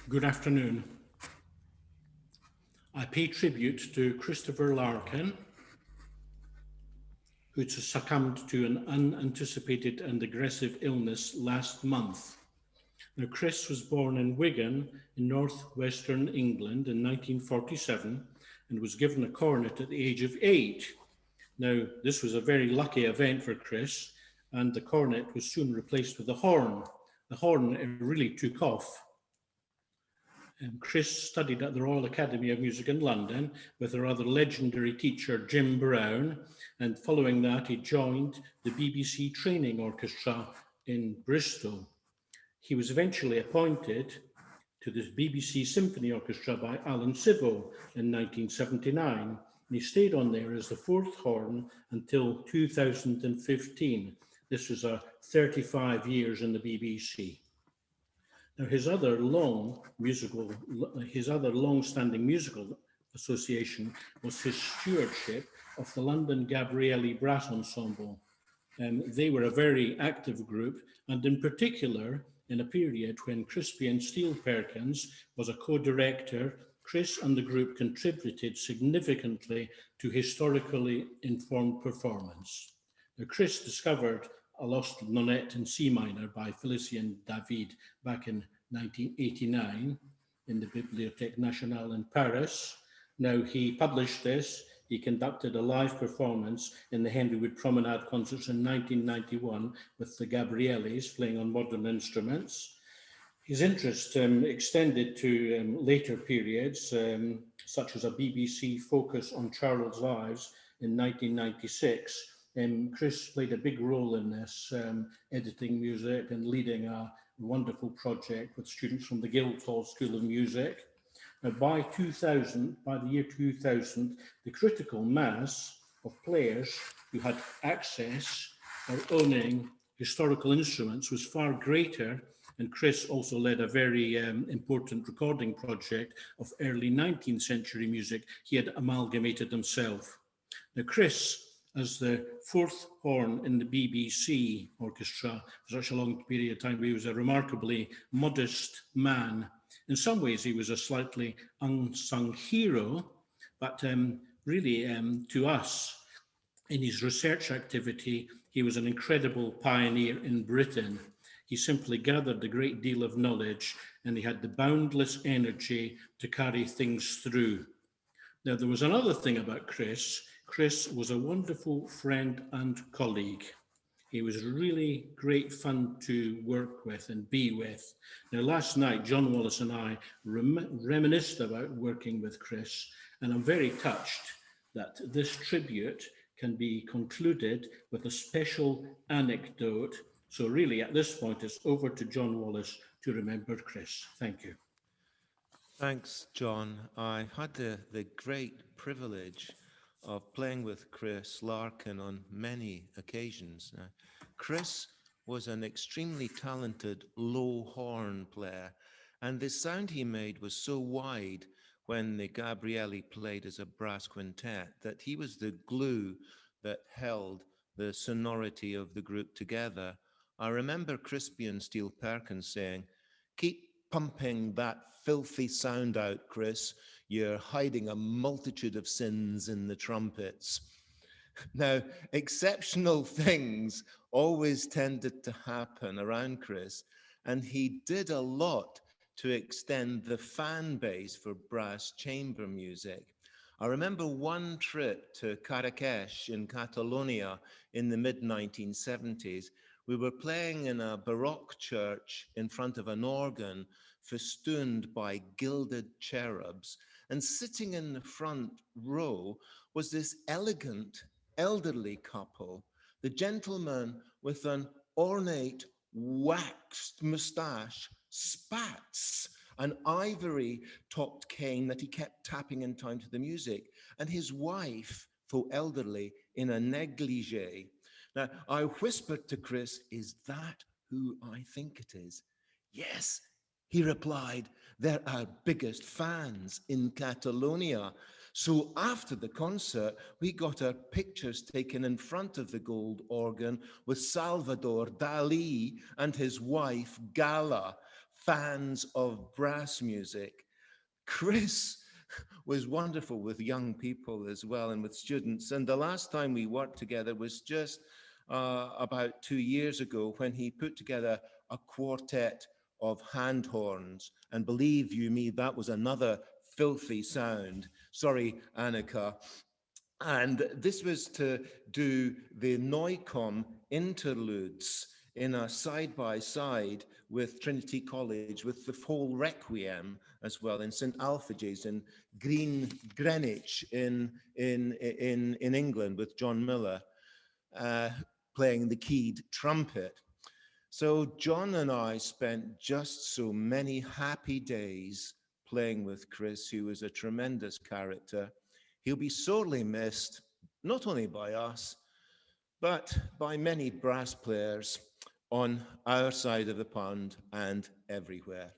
Good afternoon. I pay tribute to Christopher Larkin, who succumbed to an unanticipated and aggressive illness last month. Now, Chris was born in Wigan in northwestern England in 1947 and was given a cornet at the age of 8. Now, this was a very lucky event for Chris, and the cornet was soon replaced with a horn. The horn really took off. Chris studied at the Royal Academy of Music in London with a rather legendary teacher, Jim Brown, and following that, he joined the BBC Training Orchestra in Bristol. He was eventually appointed to the BBC Symphony Orchestra by Alan Civil in 1979, and he stayed on there as the fourth horn until 2015. This was 35 years in the BBC. Now, his other long-standing musical association was his stewardship of the London Gabrielli Brass Ensemble. They were a very active group, and in particular, in a period when Crispian Steele Perkins was a co-director, Chris and the group contributed significantly to historically informed performance. Now, Chris discovered a Lost Nonette in C minor by Félicien David back in 1989 in the Bibliothèque Nationale in Paris. Now, he published this. He conducted a live performance in the Henry Wood Promenade concerts in 1991 with the Gabriellis playing on modern instruments. His interest extended to later periods, such as a BBC focus on Charles Ives in 1996. Chris played a big role in this, editing music and leading a wonderful project with students from the Guildhall School of Music. Now, by the year 2000, the critical mass of players who had access or owning historical instruments was far greater, and Chris also led a very important recording project of early 19th century music he had amalgamated himself. Now, Chris, as the fourth horn in the BBC orchestra for such a long period of time, he was a remarkably modest man. In some ways, he was a slightly unsung hero, but really to us, in his research activity, he was an incredible pioneer in Britain. He simply gathered a great deal of knowledge, and he had the boundless energy to carry things through. Now, there was another thing about Chris. Chris was a wonderful friend and colleague. He was really great fun to work with and be with. Now, last night, John Wallace and I reminisced about working with Chris, and I'm very touched that this tribute can be concluded with a special anecdote. So really, at this point, it's over to John Wallace to remember Chris. Thank you. Thanks, John. I had the great privilege of playing with Chris Larkin on many occasions. Chris was an extremely talented low horn player, and the sound he made was so wide when the Gabrielli played as a brass quintet that he was the glue that held the sonority of the group together. I remember Crispian Steele Perkins saying, "Keep pumping that filthy sound out, Chris. You're hiding a multitude of sins in the trumpets." Now, exceptional things always tended to happen around Chris, and he did a lot to extend the fan base for brass chamber music. I remember one trip to Caraquesh in Catalonia in the mid-1970s. We were playing in a Baroque church in front of an organ festooned by gilded cherubs, and sitting in the front row was this elegant elderly couple, the gentleman with an ornate waxed moustache, spats, an ivory-topped cane that he kept tapping in time to the music, and his wife, though elderly, in a negligee. Now, I whispered to Chris, "Is that who I think it is?" "Yes," he replied, "they're our biggest fans in Catalonia." So after the concert, we got our pictures taken in front of the gold organ with Salvador Dali and his wife, Gala. fans of brass music. Chris was wonderful with young people as well and with students. And the last time we worked together was just about 2 years ago when he put together a quartet of hand horns. And believe you me, that was another filthy sound. Sorry, Annika. And this was to do the Neukomm interludes in a side-by-side with Trinity College, with the whole Requiem as well in St. Alphage's in Greenwich in England with John Miller uh, playing the keyed trumpet. So John and I spent just so many happy days playing with Chris, who was a tremendous character. He'll be sorely missed, not only by us, but by many brass players on our side of the pond and everywhere.